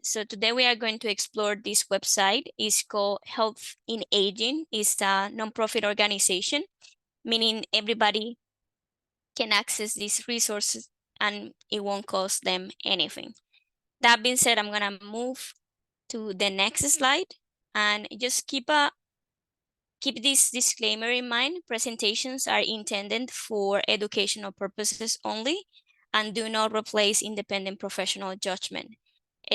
So today we are going to explore this website. It's called Health in Aging. It's a nonprofit organization, meaning everybody can access these resources and it won't cost them anything. That being said, I'm gonna move to the next slide and just keep this disclaimer in mind. Presentations are intended for educational purposes only and do not replace independent professional judgment.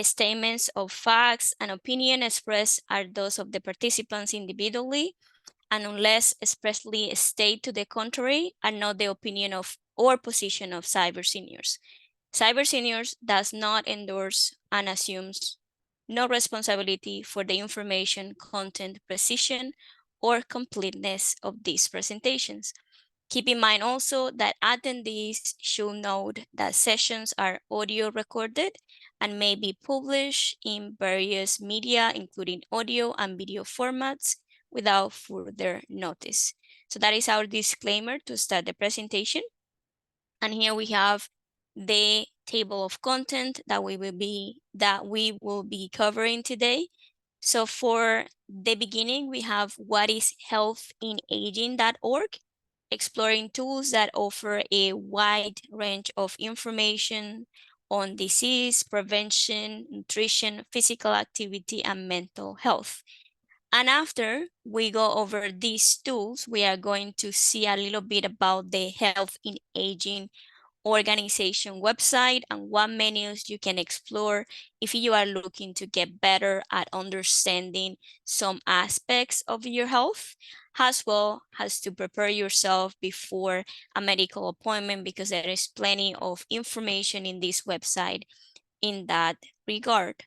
Statements of facts and opinion expressed are those of the participants individually, and unless expressly stated to the contrary, are not the opinion of or position of Cyber Seniors. Cyber Seniors does not endorse and assumes no responsibility for the information, content, precision, or completeness of these presentations. Keep in mind also that attendees should note that sessions are audio recorded and may be published in various media, including audio and video formats, without further notice. So that is our disclaimer to start the presentation. And here we have the table of content that we will be covering today. So for the beginning, we have what is healthinaging.org, exploring tools that offer a wide range of information on disease, prevention, nutrition, physical activity, and mental health. And after we go over these tools, we are going to see a little bit about the Health in Aging organization website and what menus you can explore if you are looking to get better at understanding some aspects of your health, as well as to prepare yourself before a medical appointment, because there is plenty of information in this website in that regard.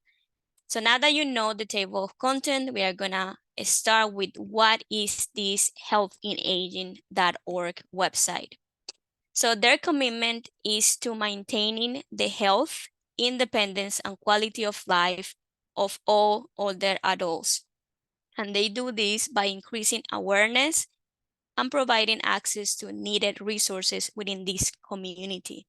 So now that you know the table of content, we are gonna start with what is this healthinaging.org website. So their commitment is to maintaining the health, independence, and quality of life of all older adults. And they do this by increasing awareness and providing access to needed resources within this community.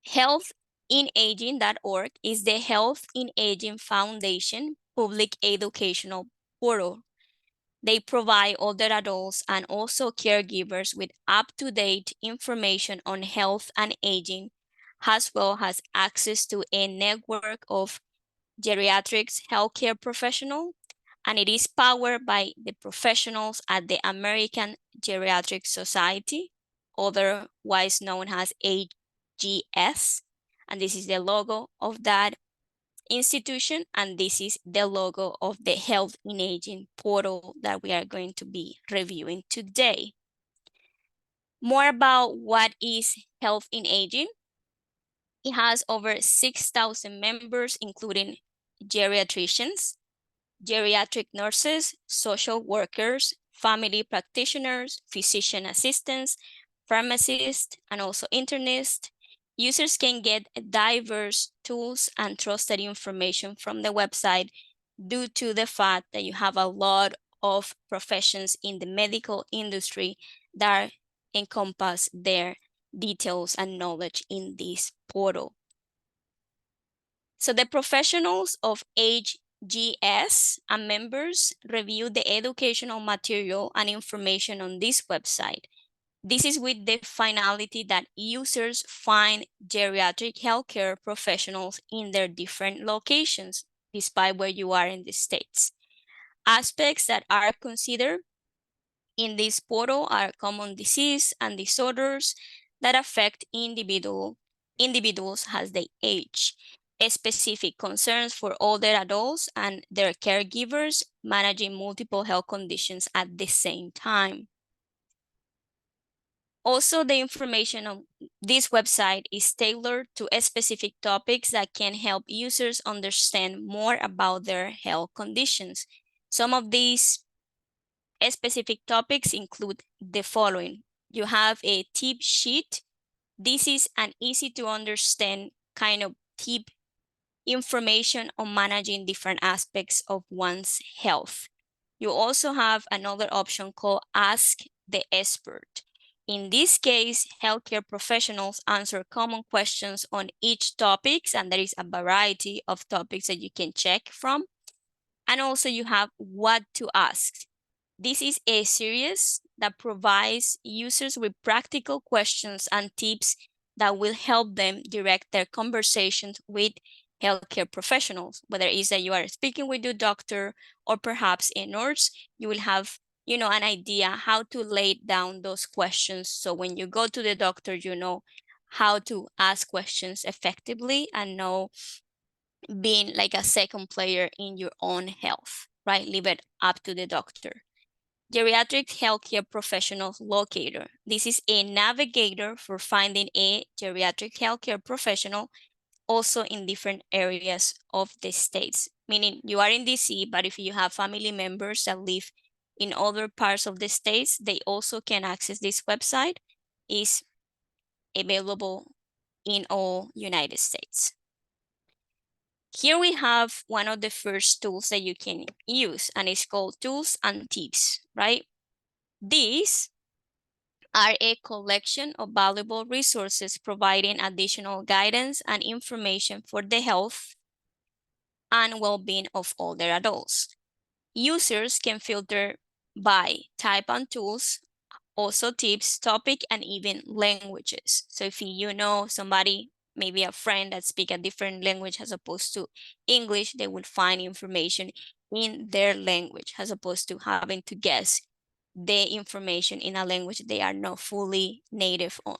Healthinaging.org is the Health in Aging Foundation public educational portal. They provide older adults and also caregivers with up-to-date information on health and aging, as well as access to a network of geriatrics healthcare professionals, and it is powered by the professionals at the American Geriatric Society, otherwise known as AGS, and this is the logo of that institution, and this is the logo of the Health in Aging portal that we are going to be reviewing today. More about what is Health in Aging. It has over 6,000 members, including geriatricians, geriatric nurses, social workers, family practitioners, physician assistants, pharmacists, and also internists. Users can get diverse tools and trusted information from the website due to the fact that you have a lot of professions in the medical industry that encompass their details and knowledge in this portal. So the professionals of AGS and members review the educational material and information on this website. This is with the finality that users find geriatric healthcare professionals in their different locations, despite where you are in the States. Aspects that are considered in this portal are common disease and disorders that affect individuals as they age, specific concerns for older adults and their caregivers managing multiple health conditions at the same time. Also, the information on this website is tailored to specific topics that can help users understand more about their health conditions. Some of these specific topics include the following. You have a tip sheet. This is an easy to understand kind of tip information on managing different aspects of one's health. You also have another option called Ask the Expert. In this case, healthcare professionals answer common questions on each topics, and there is a variety of topics that you can check from. And also you have what to ask. This is a series that provides users with practical questions and tips that will help them direct their conversations with healthcare professionals. Whether it's that you are speaking with your doctor or perhaps a nurse, you will have an idea how to lay down those questions. So when you go to the doctor, you know how to ask questions effectively and know being like a second player in your own health, right? Leave it up to the doctor. Geriatric healthcare professional locator. This is a navigator for finding a geriatric healthcare professional also in different areas of the states. Meaning you are in DC, but if you have family members that live in other parts of the states, they also can access this website. It's available in all United States. Here we have one of the first tools that you can use, and it's called Tools and Tips, right? These are a collection of valuable resources providing additional guidance and information for the health and well-being of older adults. Users can filter by type and tools, also tips, topic, and even languages. So if you know somebody, maybe a friend that speaks a different language as opposed to English, they will find information in their language as opposed to having to guess the information in a language they are not fully native on.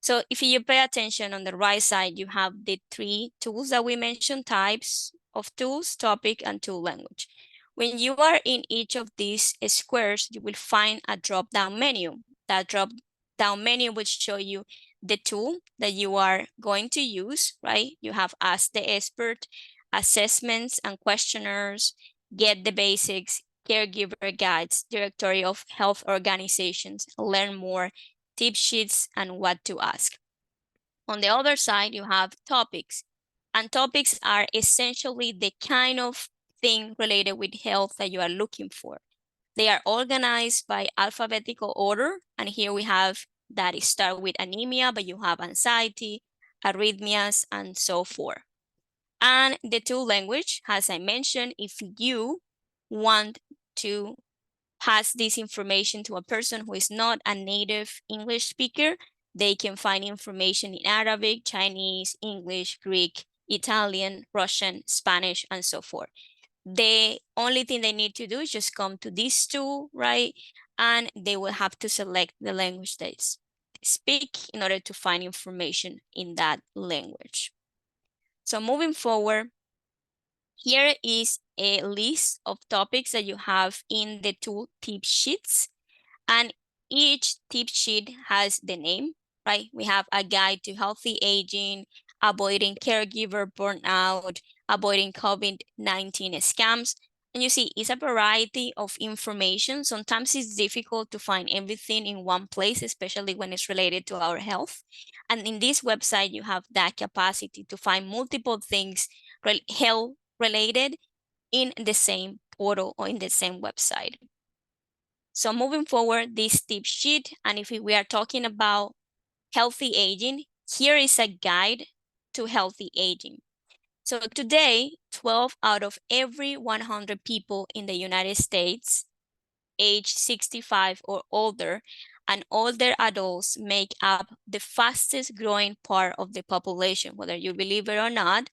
So if you pay attention on the right side, you have the three tools that we mentioned, types of tools, topic, and tool language. When you are in each of these squares, you will find a drop-down menu. That drop-down menu will show you the tool that you are going to use, right? You have Ask the Expert, assessments and questionnaires, Get the Basics, caregiver guides, directory of health organizations, learn more, tip sheets, and what to ask. On the other side, you have topics, and topics are essentially the kind of thing related with health that you are looking for. They are organized by alphabetical order, and here we have that it start with anemia, but you have anxiety, arrhythmias, and so forth. And the tool language, as I mentioned, if you want to pass this information to a person who is not a native English speaker, they can find information in Arabic, Chinese, English, Greek, Italian, Russian, Spanish, and so forth. The only thing they need to do is just come to this tool, right? And they will have to select the language they speak in order to find information in that language. So moving forward, here is a list of topics that you have in the tool tip sheets, and each tip sheet has the name, right? We have a guide to healthy aging, avoiding caregiver burnout, avoiding COVID-19 scams. And you see, it's a variety of information. Sometimes it's difficult to find everything in one place, especially when it's related to our health. And in this website, you have that capacity to find multiple things health related in the same portal or in the same website. So moving forward, this tip sheet, and if we are talking about healthy aging, here is a guide to healthy aging. So today, 12 out of every 100 people in the United States, age 65 or older, and older adults make up the fastest growing part of the population, whether you believe it or not.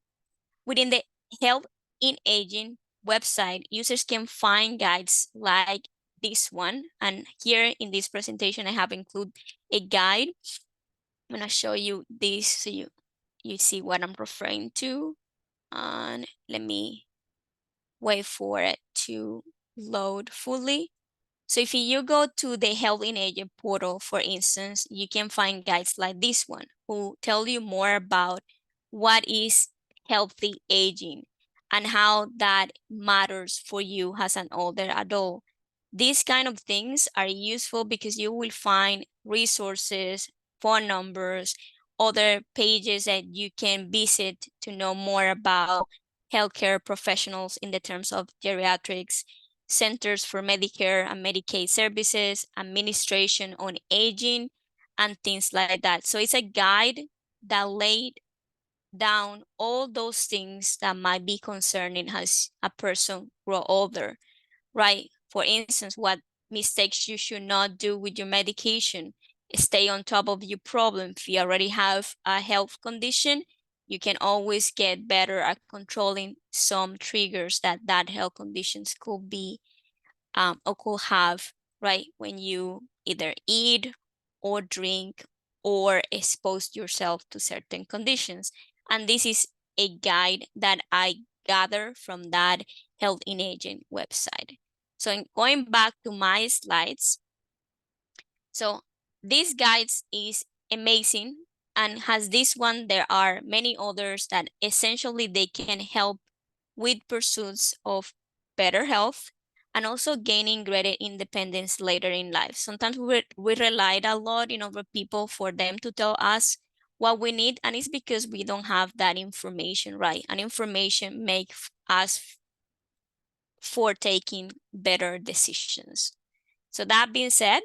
Within the Health in Aging website, users can find guides like this one. And here in this presentation, I have included a guide. I'm gonna show you this so you see what I'm referring to. And let me wait for it to load fully. So if you go to the Health in Aging portal, for instance, you can find guides like this one who tell you more about what is healthy aging and how that matters for you as an older adult. These kind of things are useful because you will find resources, phone numbers, other pages that you can visit to know more about healthcare professionals in the terms of geriatrics, Centers for Medicare and Medicaid Services, Administration on Aging, and things like that. So it's a guide that laid down all those things that might be concerning as a person grow older, right? For instance, what mistakes you should not do with your medication. Stay on top of your problem. If you already have a health condition, you can always get better at controlling some triggers that health conditions could be or could have, right? When you either eat or drink or expose yourself to certain conditions. And this is a guide that I gather from that Health in Aging website. So in going back to my slides, so this guides is amazing, and has this one, there are many others that essentially they can help with pursuits of better health and also gaining greater independence later in life. Sometimes we relied a lot in other people for them to tell us what we need, and it's because we don't have that information, right? And information makes us for taking better decisions. So that being said,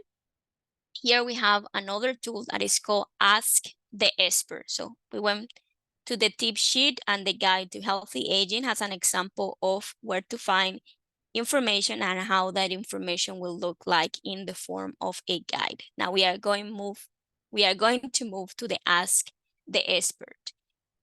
here we have another tool that is called Ask the Expert. So we went to the tip sheet, and the guide to healthy aging has an example of where to find information and how that information will look like in the form of a guide. Now we are going to move to the Ask the Expert.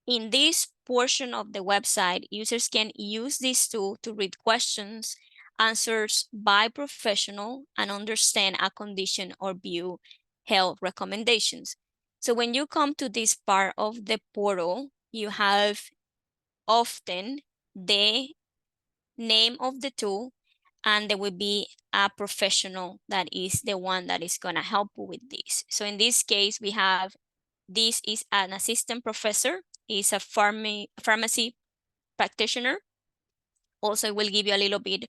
In this portion of the website, users can use this tool to read questions, answers by professional, and understand a condition or view health recommendations. So when you come to this part of the portal, you have often the name of the tool, and there will be a professional that is the one that is going to help you with this. So in this case, we have, this is an assistant professor, is a pharmacy practitioner. Also, it will give you a little bit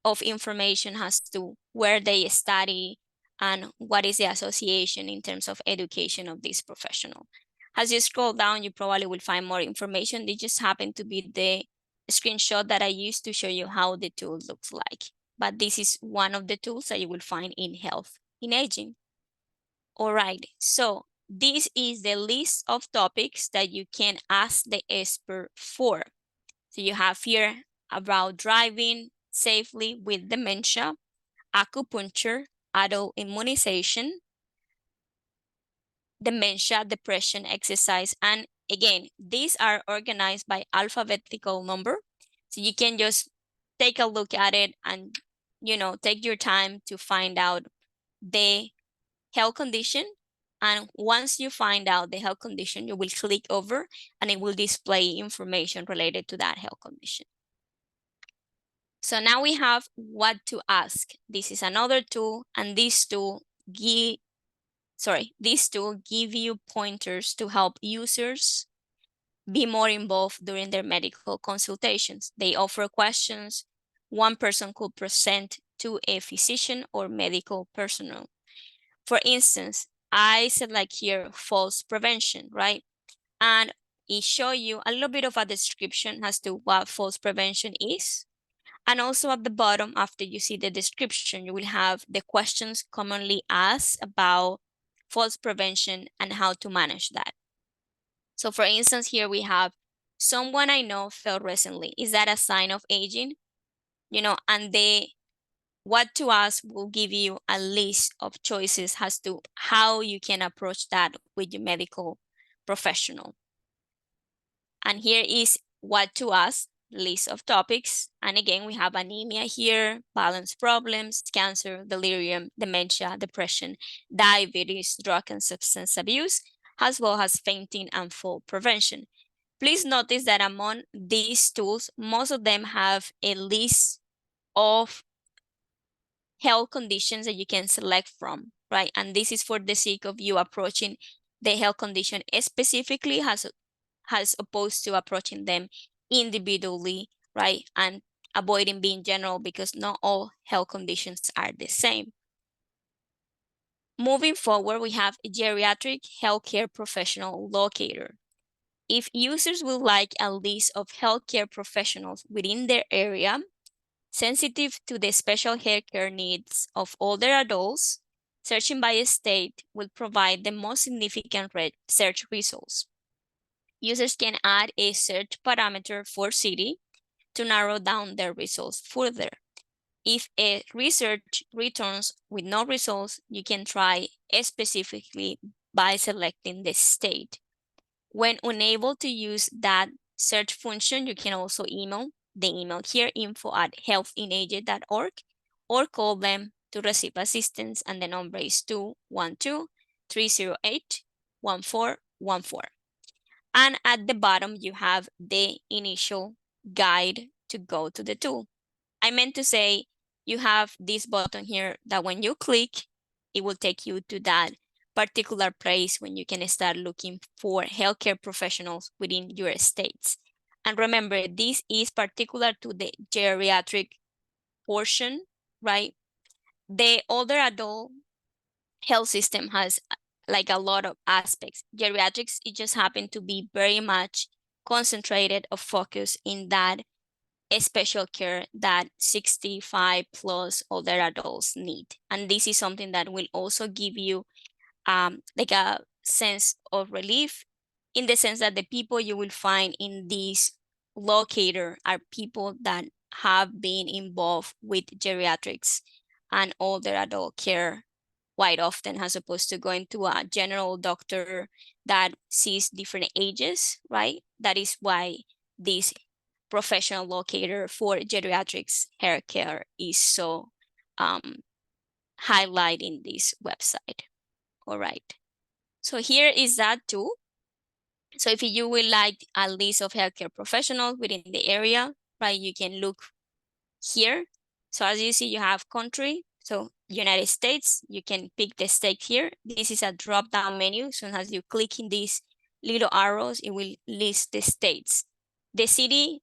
of information as to where they study and what is the association in terms of education of this professional. As you scroll down, you probably will find more information. They just happen to be the screenshot that I used to show you how the tool looks like. But this is one of the tools that you will find in Health in Aging. All right, so this is the list of topics that you can ask the expert for. So you have here about driving safely with dementia, acupuncture, adult immunization, dementia, depression, exercise. And again, these are organized by alphabetical number. So you can just take a look at it and, take your time to find out the health condition. And once you find out the health condition, you will click over and it will display information related to that health condition. So now we have what to ask. This is another tool, and this tool give you pointers to help users be more involved during their medical consultations. They offer questions one person could present to a physician or medical personnel. For instance, I select here false prevention, right? And it shows you a little bit of a description as to what false prevention is. And also at the bottom, after you see the description, you will have the questions commonly asked about false prevention and how to manage that. So for instance, here we have, someone I know fell recently. Is that a sign of aging? And what to ask will give you a list of choices as to how you can approach that with your medical professional. And here is what to ask, list of topics. And again, we have anemia here, balance problems, cancer, delirium, dementia, depression, diabetes, drug and substance abuse, as well as fainting and fall prevention. Please notice that among these tools, most of them have a list of health conditions that you can select from, right? And this is for the sake of you approaching the health condition specifically as opposed to approaching them individually, right? And avoiding being general, because not all health conditions are the same. Moving forward, we have a geriatric healthcare professional locator. If users would like a list of healthcare professionals within their area, Sensitive to the special healthcare needs of older adults, searching by state will provide the most significant search results. Users can add a search parameter for city to narrow down their results further. If a research returns with no results, you can try specifically by selecting the state. When unable to use that search function, you can also email the email here, info@healthinage.org, or call them to receive assistance, and the number is 212-308-1414. And at the bottom, you have the initial guide to go to the tool. I meant to say you have this button here that when you click, it will take you to that particular place when you can start looking for healthcare professionals within your states. And remember, this is particular to the geriatric portion, right? The older adult health system has like a lot of aspects. Geriatrics, it just happened to be very much concentrated or focused in that special care that 65 plus older adults need. And this is something that will also give you like a sense of relief, in the sense that the people you will find in this locator are people that have been involved with geriatrics and older adult care quite often, as opposed to going to a general doctor that sees different ages, right? That is why this professional locator for geriatrics hair care is so highlighted in this website. All right. So here is that too. So if you would like a list of healthcare professionals within the area, right, you can look here. So as you see, you have country. So United States, you can pick the state here. This is a drop-down menu. So as you click in these little arrows, it will list the states. The city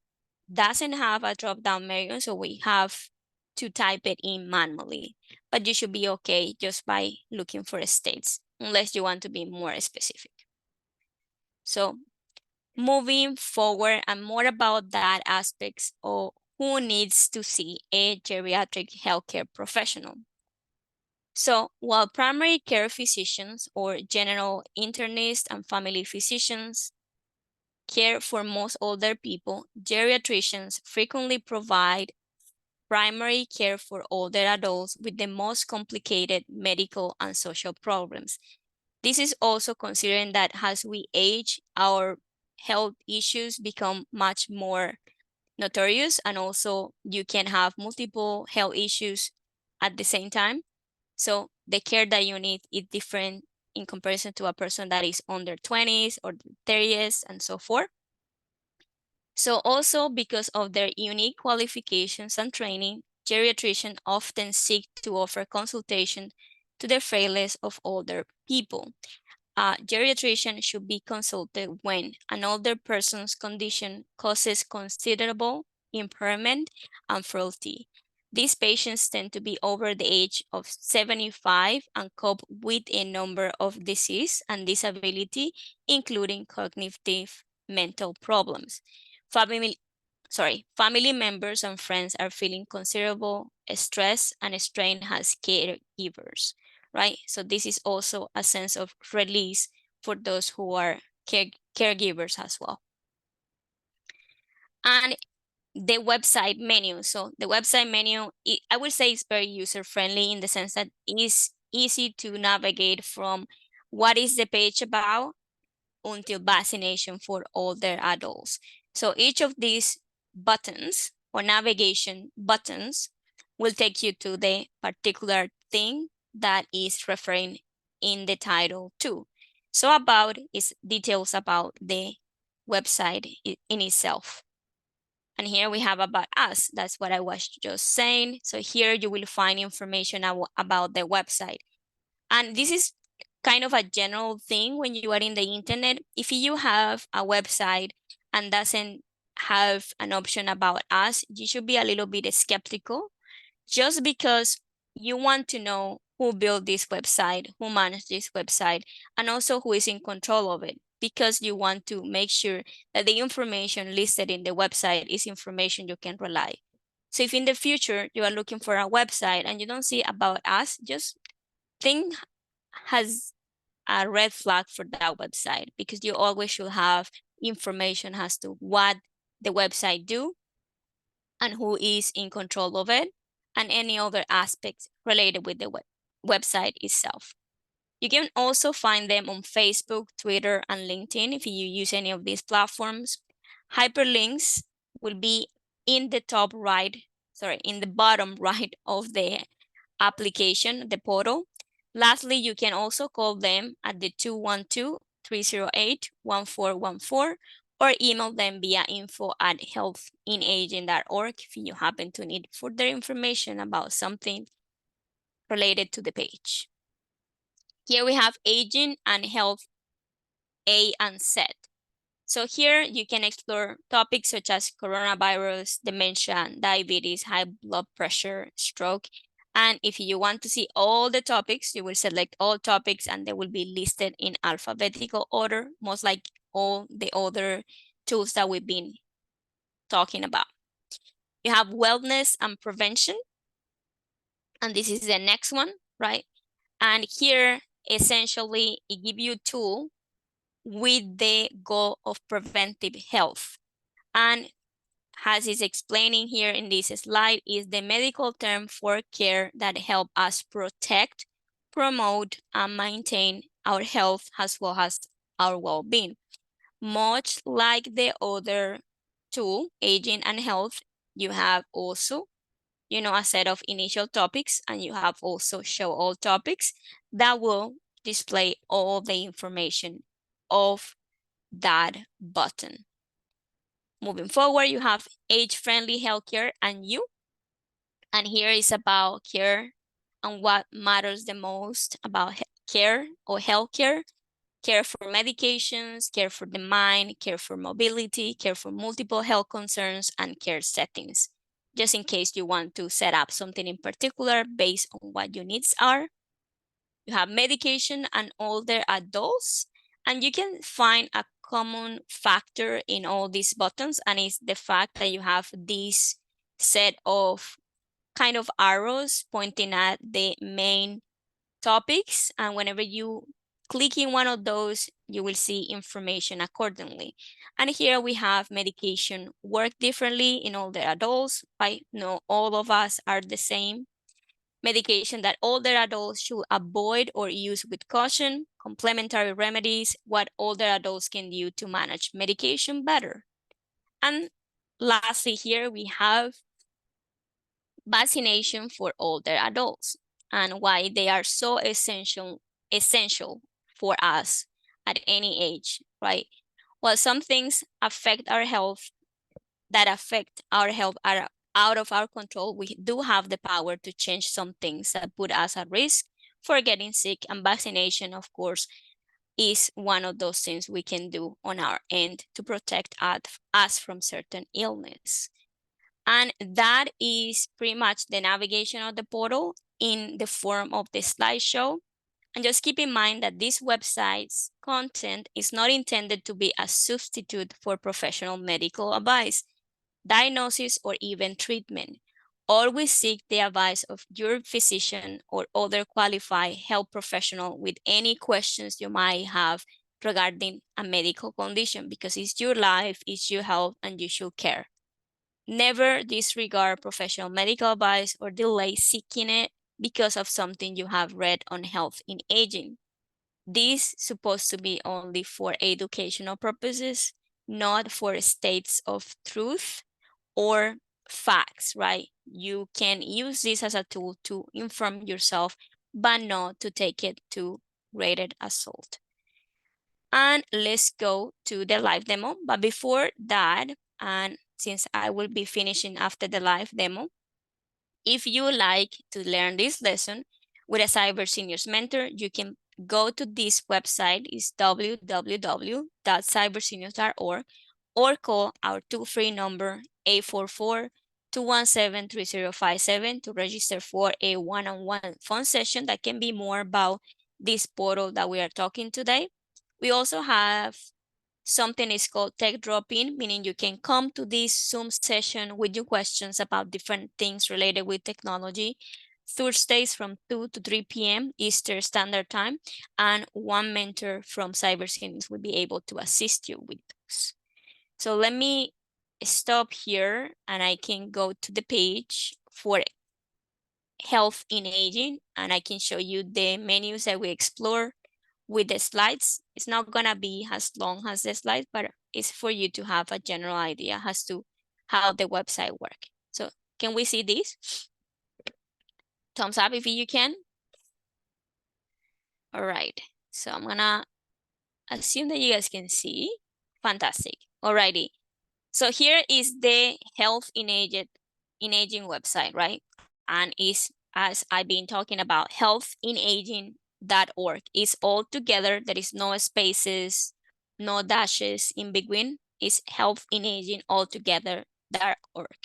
doesn't have a drop-down menu, so we have to type it in manually. But you should be okay just by looking for states, unless you want to be more specific. So moving forward, and more about that aspects of who needs to see a geriatric healthcare professional. So while primary care physicians or general internists and family physicians care for most older people, geriatricians frequently provide primary care for older adults with the most complicated medical and social problems. This is also considering that as we age, our health issues become much more notorious, and also you can have multiple health issues at the same time. So the care that you need is different in comparison to a person that is under 20s or 30s and so forth. So also because of their unique qualifications and training, geriatricians often seek to offer consultation to the frailest of older people. A geriatrician should be consulted when an older person's condition causes considerable impairment and frailty. These patients tend to be over the age of 75 and cope with a number of disease and disability, including cognitive mental problems. Family members and friends are feeling considerable stress and strain as caregivers, right? So this is also a sense of release for those who are caregivers as well. And the website menu. So the website menu, I would say is very user-friendly in the sense that it is easy to navigate from what is the page about until vaccination for older adults. So each of these buttons or navigation buttons will take you to the particular thing that is referring in the title too. So about is details about the website in itself. And here we have about us. That's what I was just saying. So here you will find information about the website. And this is kind of a general thing when you are in the internet. If you have a website and doesn't have an option about us, you should be a little bit skeptical, just because you want to know who built this website, who managed this website, and also who is in control of it, because you want to make sure that the information listed in the website is information you can rely. So if in the future you are looking for a website and you don't see about us, just think has a red flag for that website, because you always should have information as to what the website do and who is in control of it, and any other aspects related with the website itself. You can also find them on Facebook, Twitter, and LinkedIn if you use any of these platforms. Hyperlinks will be in the in the bottom right of the application, the portal. Lastly, you can also call them at the 212-308-1414 or email them via info@healthinaging.org if you happen to need further information about something related to the page. Here we have aging and health A and Z. So here you can explore topics such as coronavirus, dementia, diabetes, high blood pressure, stroke. And if you want to see all the topics, you will select all topics and they will be listed in alphabetical order, most like all the other tools that we've been talking about. You have wellness and prevention. And this is the next one, right? And here, essentially, it gives you a tool with the goal of preventive health. And as is explaining here in this slide, is the medical term for care that help us protect, promote, and maintain our health as well as our well-being. Much like the other tool, aging and health, you have also, a set of initial topics, and you have also show all topics that will display all the information of that button. Moving forward, you have age-friendly healthcare and you. And here is about care and what matters the most about care or healthcare. Care for medications, care for the mind, care for mobility, care for multiple health concerns, and care settings. Just in case you want to set up something in particular based on what your needs are. You have medication and older adults, and you can find a common factor in all these buttons, and it's the fact that you have this set of kind of arrows pointing at the main topics, and whenever you click in one of those, you will see information accordingly. And here we have medication work differently in older adults, right? No, all of us are the same. Medication that older adults should avoid or use with caution, complementary remedies, what older adults can do to manage medication better. And lastly, here we have vaccination for older adults and why they are so essential for us at any age, right? While some things affect our health are out of our control, we do have the power to change some things that put us at risk for getting sick, and vaccination, of course, is one of those things we can do on our end to protect us from certain illness. And that is pretty much the navigation of the portal in the form of the slideshow. And just keep in mind that this website's content is not intended to be a substitute for professional medical advice, diagnosis, or even treatment. Always seek the advice of your physician or other qualified health professional with any questions you might have regarding a medical condition, because it's your life, it's your health, and you should care. Never disregard professional medical advice or delay seeking it because of something you have read on health in aging. This is supposed to be only for educational purposes, not for states of truth or facts, right? You can use this as a tool to inform yourself, but not to take it to greater assault. And let's go to the live demo. But before that, and since I will be finishing after the live demo, if you like to learn this lesson with a Cyber Seniors mentor, you can go to this website. It's www.cyberseniors.org, or call our toll-free number 844-217-3057 to register for a one-on-one phone session that can be more about this portal that we are talking today. We also have Something is called tech drop-in, meaning you can come to this Zoom session with your questions about different things related with technology. Thursdays from 2 to 3 p.m. Eastern Standard Time, and one mentor from CyberScience will be able to assist you with those. So let me stop here and I can go to the page for health in aging, and I can show you the menus that we explore with the slides. It's not gonna be as long as the slides, but it's for you to have a general idea as to how the website works. So can we see this? Thumbs up if you can. All right, so I'm gonna assume that you guys can see. Fantastic. Alrighty. So here is the health in aging website, right? And is, as I've been talking about, healthinaging.org. It's all together. There is no spaces, no dashes in between. It's healthinaging altogether.org.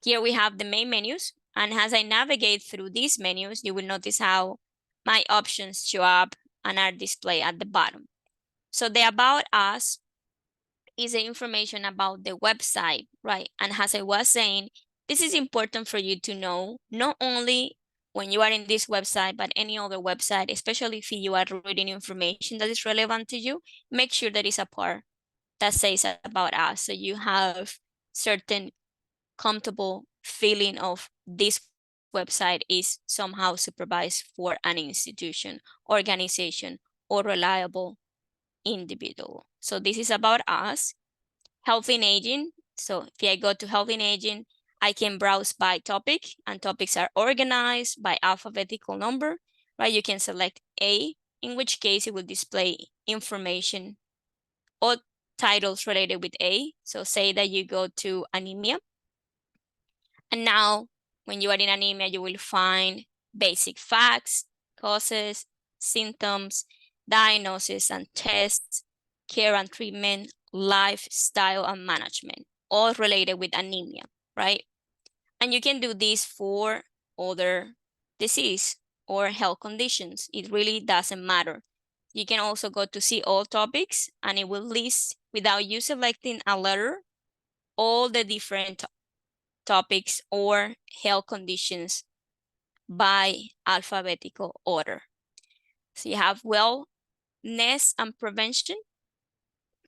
Here we have the main menus. And as I navigate through these menus, you will notice how my options show up and are displayed at the bottom. So the About Us is the information about the website, right? And as I was saying, this is important for you to know, not only when you are in this website, but any other website, especially if you are reading information that is relevant to you, make sure that is a part that says about us. So you have certain comfortable feeling of this website is somehow supervised for an institution, organization, or reliable individual. So this is about us. Health in aging. So if I go to health in aging, I can browse by topic, and topics are organized by alphabetical number, right? You can select A, in which case it will display information or titles related with A. So say that you go to anemia. And now when you are in anemia, you will find basic facts, causes, symptoms, diagnosis and tests, care and treatment, lifestyle and management, all related with anemia, right? And you can do this for other disease or health conditions. It really doesn't matter. You can also go to see all topics, and it will list, without you selecting a letter, all the different topics or health conditions by alphabetical order. So you have wellness and prevention.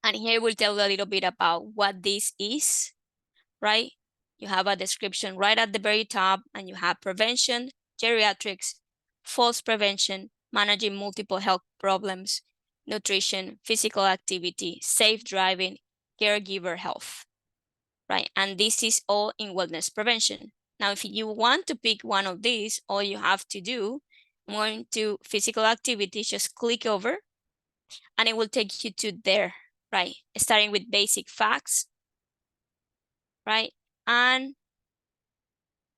And here we'll tell you a little bit about what this is, right? You have a description right at the very top, and you have prevention, geriatrics, falls prevention, managing multiple health problems, nutrition, physical activity, safe driving, caregiver health, right? And this is all in wellness prevention. Now, if you want to pick one of these, all you have to do, I'm going to physical activity, just click over, and it will take you to there, right? Starting with basic facts, right? And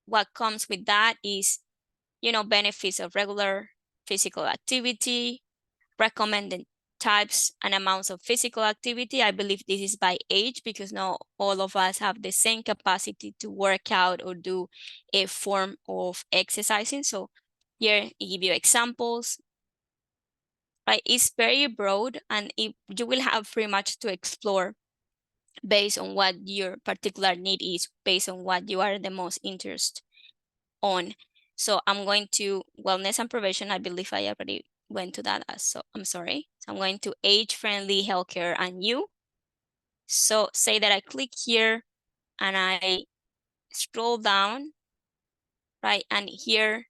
what comes with that is, benefits of regular physical activity, recommended types and amounts of physical activity. I believe this is by age, because not all of us have the same capacity to work out or do a form of exercising. So here I give you examples, right? It's very broad, and you will have pretty much to explore based on what your particular need is, based on what you are the most interested on. So I'm going to wellness and prevention. I believe I already went to that. So I'm sorry. So I'm going to age-friendly healthcare and you. So say that I click here and I scroll down, right? And here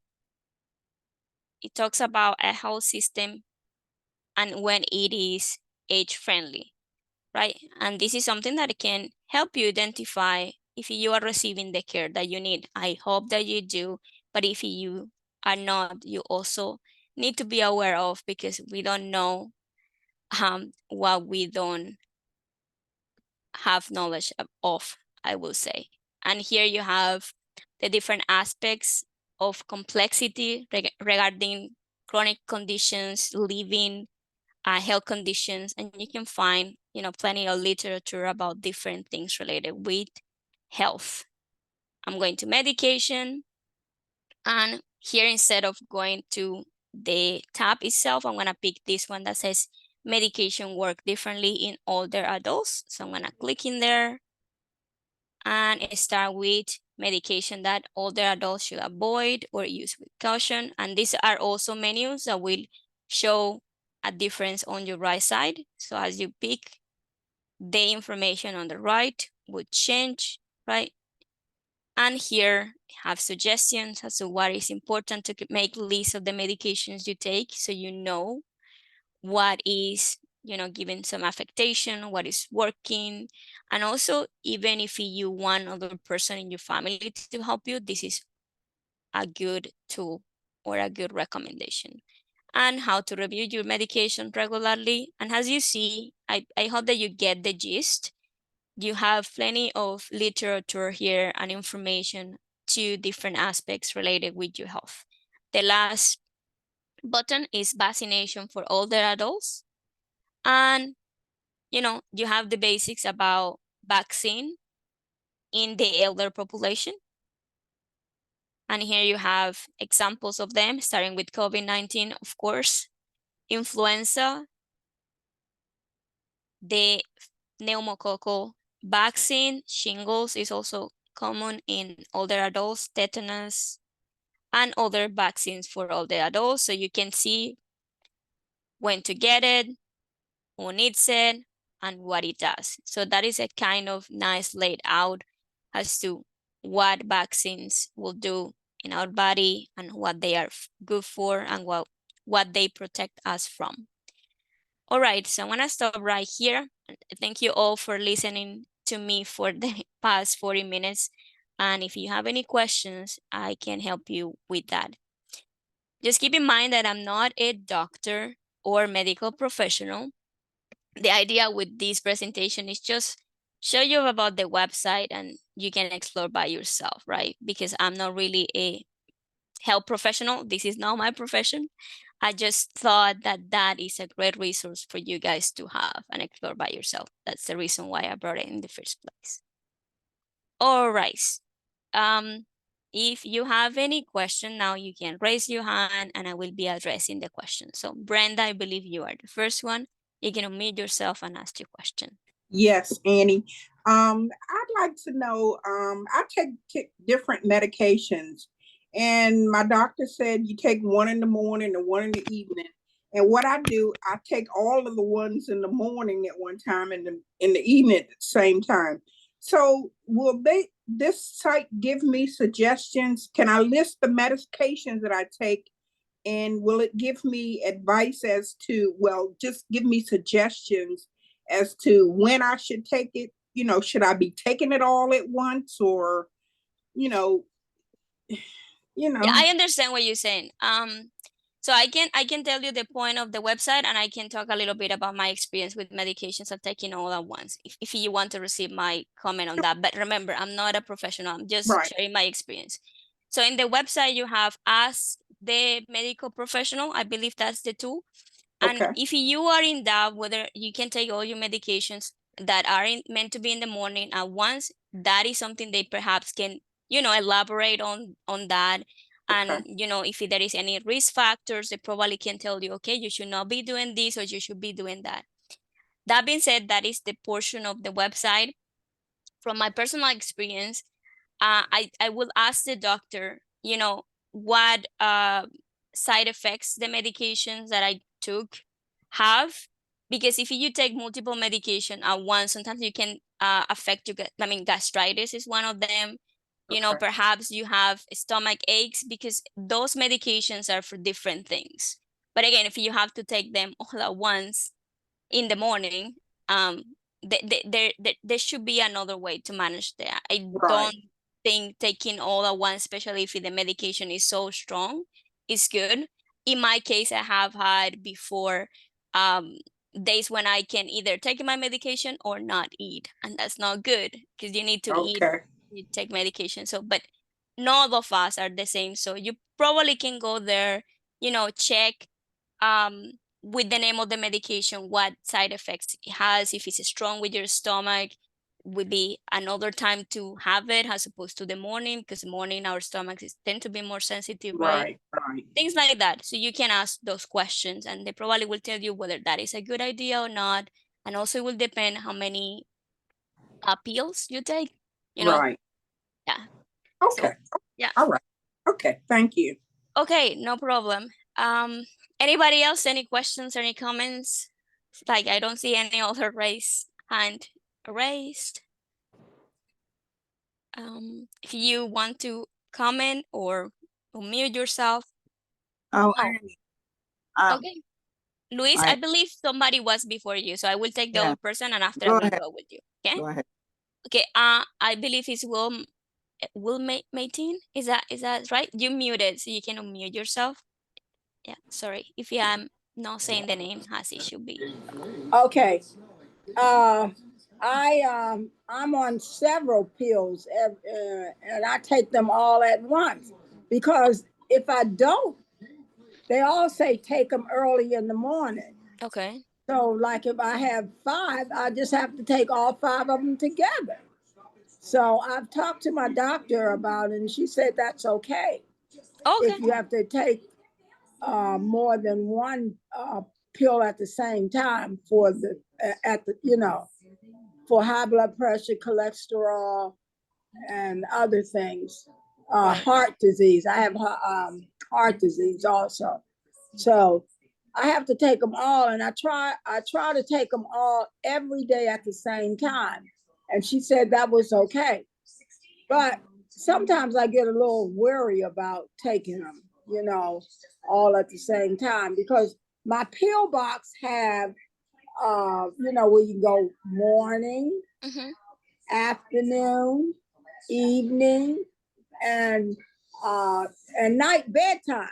it talks about a health system and when it is age-friendly, right? And this is something that can help you identify if you are receiving the care that you need. I hope that you do, but if you are not, you also need to be aware of, because we don't know what we don't have knowledge of, I will say. And here you have the different aspects of complexity regarding chronic conditions, living, health conditions, and you can find, plenty of literature about different things related with health. I'm going to medication, and here instead of going to the tab itself, I'm gonna pick this one that says medication work differently in older adults. So I'm gonna click in there and start with medication that older adults should avoid or use with caution. And these are also menus that will show a difference on your right side. So as you pick, the information on the right would change, right? And here have suggestions as to what is important to make list of the medications you take, so you know what is, giving some affectation, what is working. And also, even if you want another person in your family to help you, this is a good tool or a good recommendation. And how to review your medication regularly. And as you see, I hope that you get the gist. You have plenty of literature here and information to different aspects related with your health. The last button is vaccination for older adults. And, you have the basics about vaccine in the elder population. And here you have examples of them, starting with COVID-19, of course, influenza, the pneumococcal vaccine, shingles is also common in older adults, tetanus, and other vaccines for older adults. So you can see when to get it, who needs it, and what it does. So that is a kind of nice laid out as to what vaccines will do in our body and what they are good for and what they protect us from. All right, so I'm gonna stop right here. Thank you all for listening to me for the past 40 minutes. And if you have any questions, I can help you with that. Just keep in mind that I'm not a doctor or medical professional. The idea with this presentation is just show you about the website and you can explore by yourself, right? Because I'm not really a health professional. This is not my profession. I just thought that that is a great resource for you guys to have and explore by yourself. That's the reason why I brought it in the first place. All right. If you have any question now, you can raise your hand and I will be addressing the question. So Brenda, I believe you are the first one. You can unmute yourself and ask your question. Yes, Annie. I'd like to know, I take different medications, and my doctor said you take one in the morning and one in the evening. And what I do, I take all of the ones in the morning at one time and in the evening at the same time. So will this site give me suggestions? Can I list the medications that I take, and will it give me advice as to, well, just give me suggestions as to when I should take it? Should I be taking it all at once, or, you know, Yeah, I understand what you're saying. So I can tell you the point of the website and I can talk a little bit about my experience with medications of taking all at once if you want to receive my comment on that. But remember, I'm not a professional. I'm just Right. sharing my experience. So in the website you have Ask the Medical Professional. I believe that's the tool. And Okay. if you are in doubt whether you can take all your medications that are meant to be in the morning at once, that is something they perhaps can, elaborate on that. Okay. And, if there is any risk factors, they probably can tell you, okay, you should not be doing this or you should be doing that. That being said, that is the portion of the website. From my personal experience, I will ask the doctor, what side effects the medications that I took have. Because if you take multiple medication at once, sometimes you can affect your gut. I mean, gastritis is one of them. Okay. Perhaps you have stomach aches because those medications are for different things. But again, if you have to take them all at once in the morning, um, there should be another way to manage that. I Right. don't think taking all at once, especially if the medication is so strong, is good. In my case, I have had before um, days when I can either take my medication or not eat, and that's not good because you need to eat, Okay. you take medication. So, but none of us are the same. So you probably can go there, check with the name of the medication, what side effects it has, if it's strong with your stomach. would be another time to have it as opposed to the morning, because the morning our stomachs tend to be more sensitive, right? Right. Things like that. So you can ask those questions and they probably will tell you whether that is a good idea or not. And also it will depend how many pills you take, you know? Right. Yeah. Okay. So yeah. All right. Okay. Thank you. Okay, no problem. Anybody else, any questions, any comments? Like I don't see any other raised hand raised. If you want to comment or unmute yourself. Oh, Oh, um, okay. Luis, I I believe somebody was before you, so I will take the yeah. other person and after I Go will ahead. go with you. Okay? Go ahead. Okay, I believe it's Will Mateen. Is that right? You muted, so you can unmute yourself. Yeah, sorry. If you am not saying the name as it should be. Okay. Uh, I'm on several pills, and I take them all at once because if I don't, they all say take them early in the morning. Okay. So, like if I have five, I just have to take all five of them together. So I've talked to my doctor about it, and she said that's okay Okay. if you have to take more than one pill at the same time for the at the for high blood pressure, cholesterol, and other things. Right. Heart disease. I have heart disease also, so I have to take them all, and I try to take them all every day at the same time. And she said that was okay, but sometimes I get a little worried about taking them, all at the same time because my pill box have, where you go morning, Mm-hmm. afternoon, evening, and uh, and night bedtime.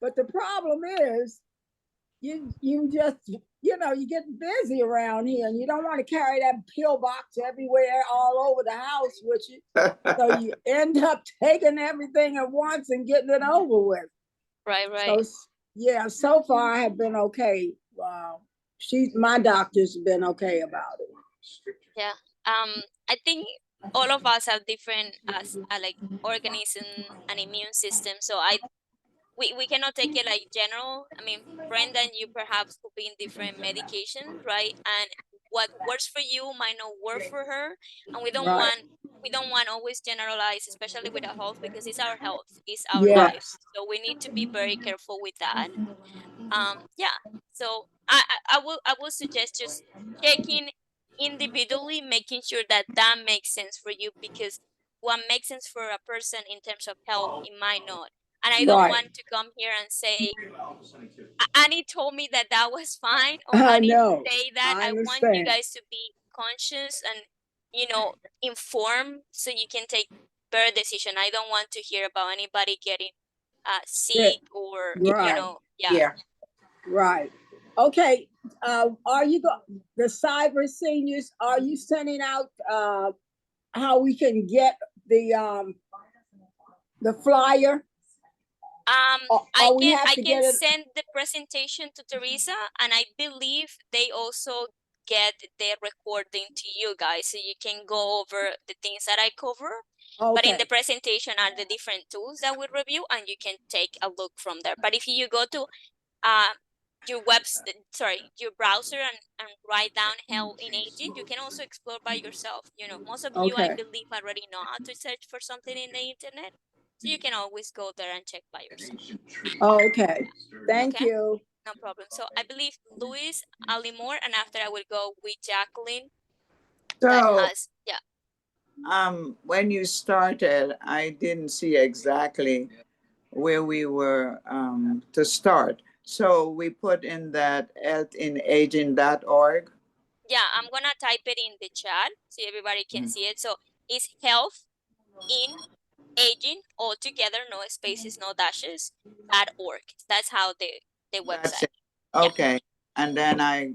But the problem is, you just you get busy around here, and you don't want to carry that pill box everywhere, all over the house with you. So you end up taking everything at once and getting it over with. Right, right. So yeah, so far I have been okay. My doctor's been okay about it. Yeah. I think all of us have different like organism and immune system. So we cannot take it like general. I mean, Brenda and you perhaps could be in different medications, right? And what works for you might not work for her. And Right. we don't want always generalize, especially with our health, because it's our health, it's our Yeah. life. So we need to be very careful with that. Yeah. So I will suggest just checking individually, making sure that that makes sense for you, because what makes sense for a person in terms of health, it might not. And I don't Right. want to come here and say, Annie told me that that was fine, or I Annie know. say that. I I want you understand. guys to be conscious and, informed so you can take better decision. I don't want to hear about anybody getting Yeah. sick or, Right. yeah. Yeah. Right. Okay. Are you the cyber seniors? Are you sending out how we can get the flyer? I We have I to can get it? send the presentation to Teresa, and I believe they also get the recording to you guys, so you can go over the things that I cover. But in the Okay. presentation are the different tools that we review, and you can take a look from there. But if you go to your your browser and write down Health in Aging, you can also explore by yourself. Most of you, I Okay. believe, already know how to search for something in the internet, so you can always go there and check by yourself. Okay. Thank Okay, you. no problem. So I believe Luis, Ali Moore, and after I will go with Jacqueline that So, has, yeah. when you started, I didn't see exactly where we were to start. So we put in that healthinaging.org. Yeah, I'm gonna type it in the chat so everybody can see it. So it's Health in Aging, all together, no spaces, no dashes, .org. That's how the That's website. it. Yeah, Okay. And then I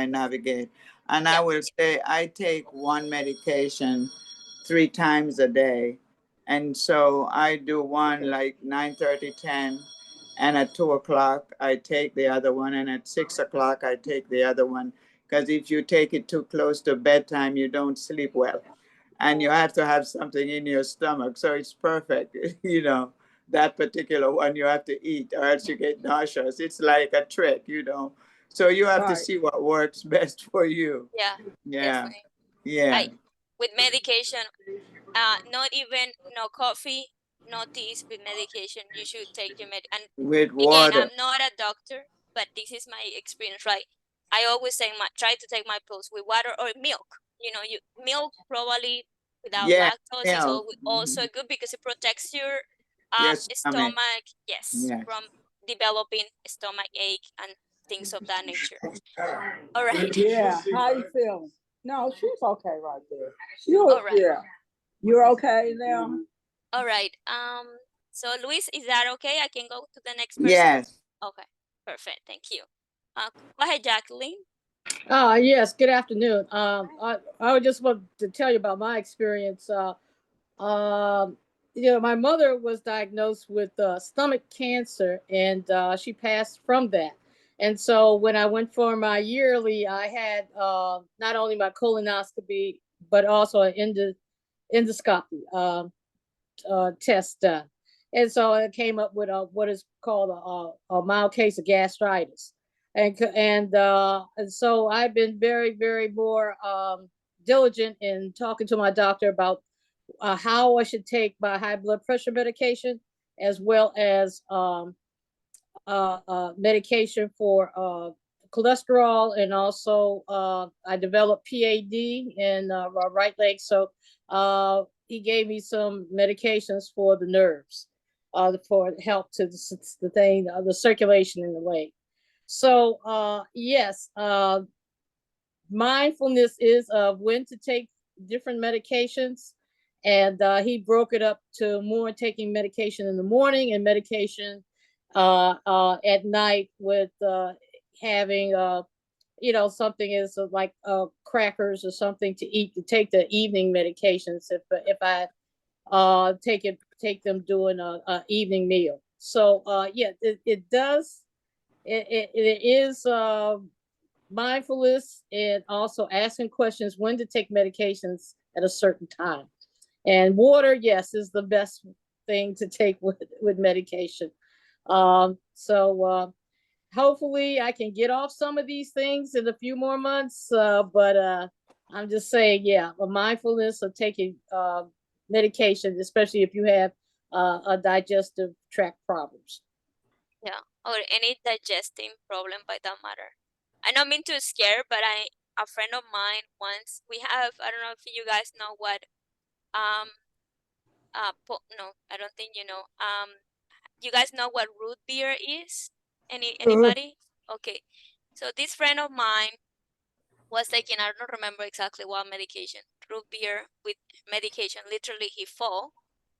navigate. And I yeah, will say I take one medication 3 times a day. And so I do one like 9:30, 10, and at 2 o'clock I take the other one, and at 6 o'clock I take the other one. because if you take it too close to bedtime, you don't sleep well. And you have to have something in your stomach. So it's perfect, that particular one you have to eat or else you get nauseous. It's like a trick, So you have to Right. see what works best for you. Yeah, Yeah. definitely. Yeah. I with medication, not even no coffee, no teas with medication. You should take your and With again, water. I'm not a doctor, but this is my experience, right? I always try to take my pills with water or milk. You milk probably without Yeah. lactose is Milk. also good because it protects your Your stomach. stomach, yes, Yeah. from developing stomach ache and things of that nature. All right. Yeah. How you feeling? No, she's okay right there. You, All right. yeah. You're okay now? All right. So Luis, is that okay? I can go to the next person? Yes. Okay. Perfect. Thank you. Go ahead, Jacqueline. Yes, good afternoon. I would just want to tell you about my experience. Um, my mother was diagnosed with stomach cancer, and she passed from that. And so when I went for my yearly, I had not only my colonoscopy, but also an endoscopy test done. And so it came up with what is called a mild case of gastritis. And so I've been very, very more diligent in talking to my doctor about how I should take my high blood pressure medication, as well as medication for cholesterol, and also I developed PAD in my right leg. So he gave me some medications for the nerves, for help to the circulation in the leg. So yes, mindfulness is of when to take different medications, and he broke it up to more taking medication in the morning and medication at night, with having something is like crackers or something to eat, to take the evening medications if I take them during a evening meal. So yeah, it does it is mindfulness, and also asking questions when to take medications at a certain time. And water, yes, is the best thing to take with medication. So hopefully I can get off some of these things in a few more months. But I'm just saying, yeah, a mindfulness of taking medication, especially if you have a digestive tract problems. Yeah. Or any digesting problem by that matter. I don't mean to scare, but a friend of mine once I don't know if you guys know what um no, I don't think you know. You guys know what root beer is? Anybody? Okay. So this friend of mine was taking, I don't remember exactly what medication, root beer with medication. Literally he fall,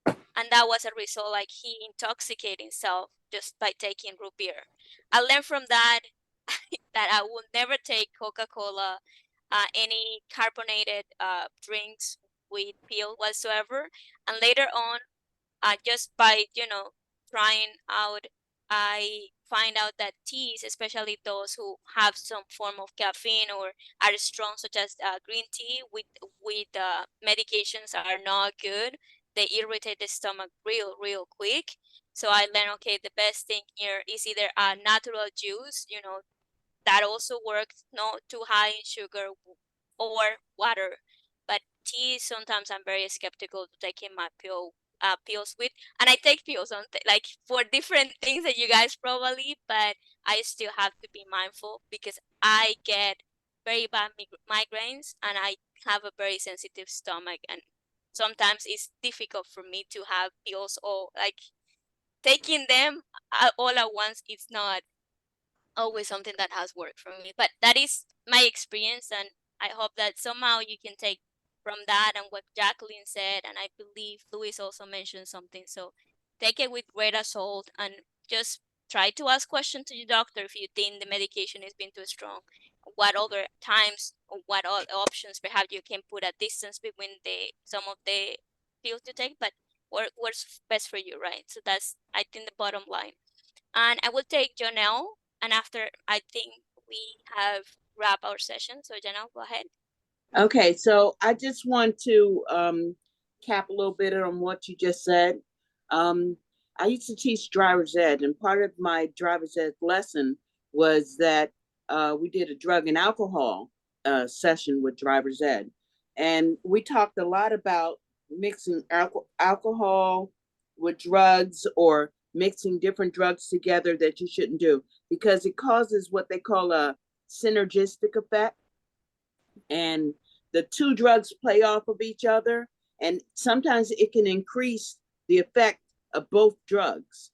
and that was a result, like he intoxicated himself just by taking root beer. I learned from that that I will never take Coca-Cola, any carbonated drinks with pill whatsoever. And later on, just by trying out, I find out that teas, especially those who have some form of caffeine or are strong, such as green tea with medications, are not good. They irritate the stomach real quick. So I learned, okay, the best thing here is either a natural juice, that also works, not too high in sugar, or water. But tea, sometimes I'm very skeptical to taking my pills with, and I take pills on like for different things that you guys probably, but I still have to be mindful because I get very bad migraines, and I have a very sensitive stomach, and sometimes it's difficult for me to have pills, or like taking them all at once. It's not always something that has worked for me. But that is my experience, and I hope that somehow you can take from that and what Jacqueline said, and I believe Luis also mentioned something. So take it with great salt, and just try to ask questions to your doctor if you think the medication is being too strong. What other times or what other options perhaps you can put a distance between the some of the pills you take, but what's best for you, right? So that's, I think, the bottom line. And I will take Jonelle, and after I think we have wrap our session. So Janelle, go ahead. Okay, so I just want to cap a little bit on what you just said. I used to teach driver's ed, and part of my driver's ed lesson was that we did a drug and alcohol session with driver's ed. And we talked a lot about mixing alcohol with drugs, or mixing different drugs together that you shouldn't do, because it causes what they call a synergistic effect. And the two drugs play off of each other, and sometimes it can increase the effect of both drugs,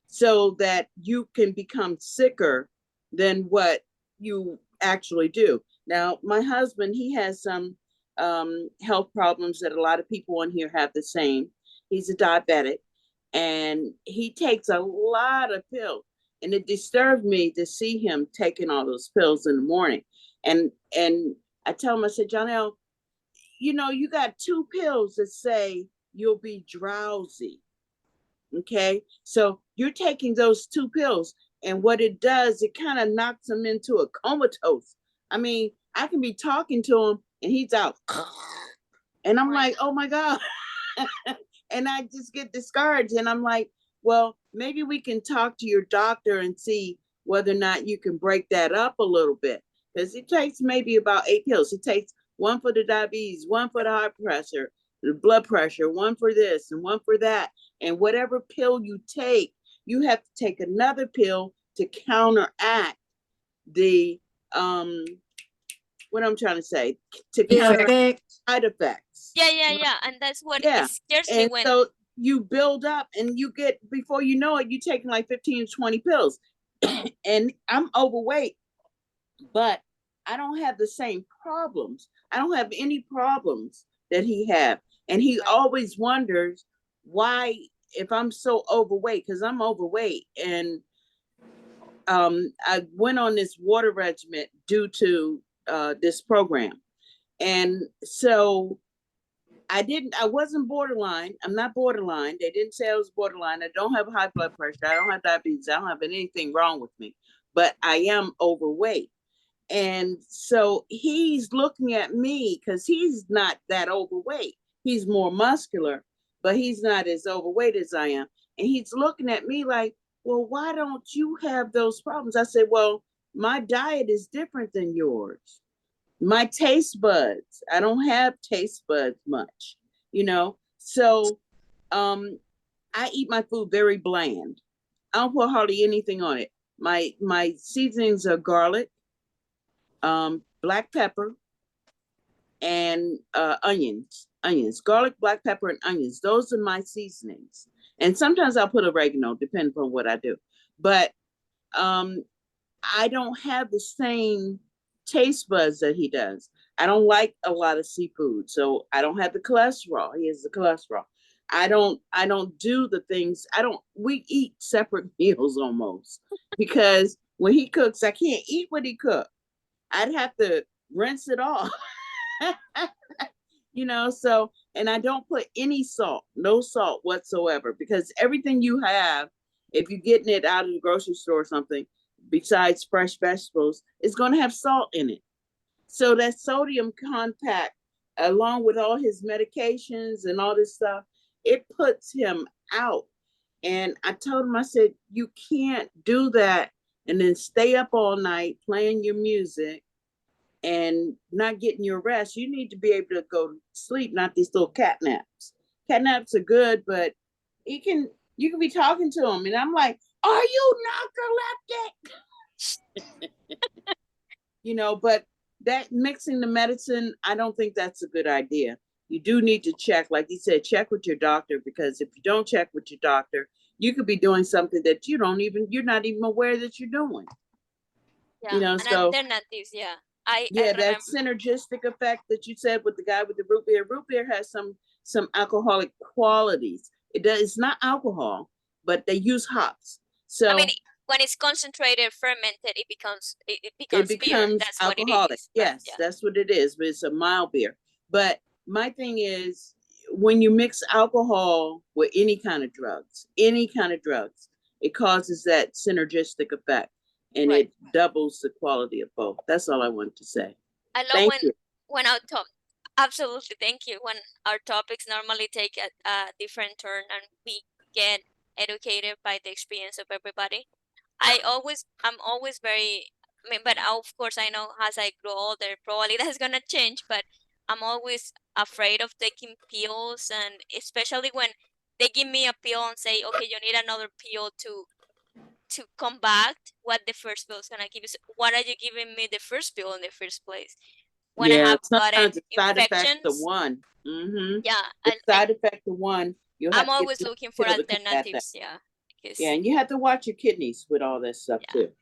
so that you can become sicker than what you actually do. Now, my husband, he has some health problems that a lot of people on here have the same. He's a diabetic, and he takes a lot of pills, and it disturbed me to see him taking all those pills in the morning. And I tell him, I said, Jonelle, you know, you got 2 pills that say you'll be drowsy. Okay, so you're taking those 2 pills, and what it does, it kind of knocks him into a comatose. I mean, I can be talking to him and he's out, and I'm like, oh my God. And I just get discouraged, and I'm like, well, maybe we can talk to your doctor and see whether or not you can break that up a little bit, because it takes maybe about 8 pills. It takes 1 for the diabetes, 1 for the heart pressure, the blood pressure, 1 for this and 1 for that. And whatever pill you take, you have to take another pill to counteract the what I'm trying to say, to counteract side effects. Yeah. And that's what Yeah. scares me And when. so you build up, and you get, before you know it, you're taking like 15 to 20 pills. And I'm overweight, but I don't have the same problems. I don't have any problems that he had. And he always wonders why, if I'm so overweight, because I'm overweight. And I went on this water regimen due to this program. And so I wasn't borderline. I'm not borderline. They didn't say I was borderline. I don't have high blood pressure. I don't have diabetes. I don't have anything wrong with me, but I am overweight. And so he's looking at me, because he's not that overweight. He's more muscular, but he's not as overweight as I am. And he's looking at me like, well, why don't you have those problems? I said, well, my diet is different than yours. My taste buds, I don't have taste buds much, you know? So I eat my food very bland. I don't put hardly anything on it. My seasonings are garlic, black pepper, and onions, garlic, black pepper, and onions. Those are my seasonings. And sometimes I'll put oregano, depending on what I do. But I don't have the same taste buds that he does. I don't like a lot of seafood, so I don't have the cholesterol. He has the cholesterol. I don't do the things. We eat separate meals almost, because when he cooks, I can't eat what he cooked. I'd have to rinse it off. You know, so, and I don't put any salt, no salt whatsoever, because everything you have, if you're getting it out of the grocery store or something, besides fresh vegetables, is going to have salt in it. So that sodium contact, along with all his medications and all this stuff, it puts him out. And I told him, I said, you can't do that and then stay up all night playing your music and not getting your rest. You need to be able to go to sleep, not these little cat naps. Cat naps are good, but you can be talking to him, and I'm like, are you narcoleptic? You know, but that mixing the medicine, I don't think that's a good idea. You do need to check, like you said, check with your doctor, because if you don't check with your doctor, you could be doing something that you're not even aware that you're doing. Yeah, you know, and so alternatives, yeah. I that remember. synergistic effect that you said with the guy with the root beer. Root beer has some alcoholic qualities. It's not alcohol, but they use hops. So I mean, when it's concentrated, fermented, it becomes beer. That's alcoholic. What it is. Yes, yeah. That's what it is. But it's a mild beer. But my thing is, when you mix alcohol with any kind of drugs, it causes that synergistic effect. and Right. it doubles the quality of both. That's all I want to say. I love Thank you. when our top absolutely, thank you. When our topics normally take a different turn and we get educated by the experience of everybody. I'm always very, I mean, but of course I know as I grow older, probably that's gonna change, but I'm always afraid of taking pills, and especially when they give me a pill and say, okay, you need another pill to combat what the first pill is gonna give you. So what are you giving me the first pill in the first place? When I Yeah, have gotten sometimes the side effects of infections, one. Mm-hmm. yeah, The side effect of one, you'll I'm have to get always another looking for pill to combat that. alternatives, yeah, because Yeah, and you have to watch your kidneys with all that stuff yeah, too.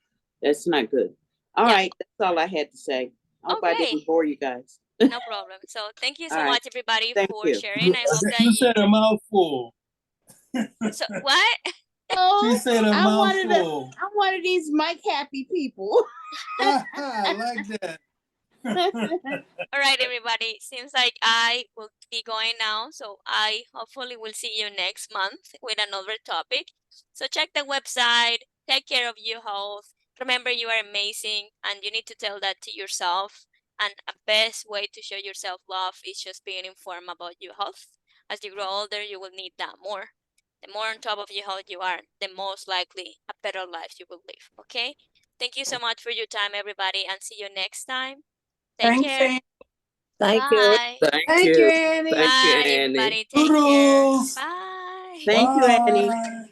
That's not good. All yeah. right, that's all I had to say. I hope I Okay, didn't bore you guys. no problem. So thank you All so right, much, everybody, thank for you. sharing. I hope that You said a mouthful. so what? She said a mouthful. I'm one of these Mike happy people. I like that. All right, everybody. Seems like I will be going now, so I hopefully will see you next month with another topic. So check the website, take care of your health. Remember, you are amazing, and you need to tell that to yourself. And a best way to show yourself love is just being informed about your health. As you grow older, you will need that more. The more on top of your health you are, the most likely a better life you will live. Okay? Thank you so much for your time, everybody, and see you next time. Take Thanks, care. Ann. Thank you. Bye. Thank you, Annie. Thank you, Bye, Annie. everybody. Take care. Toodles. Bye. Thank you, Annie. Bye.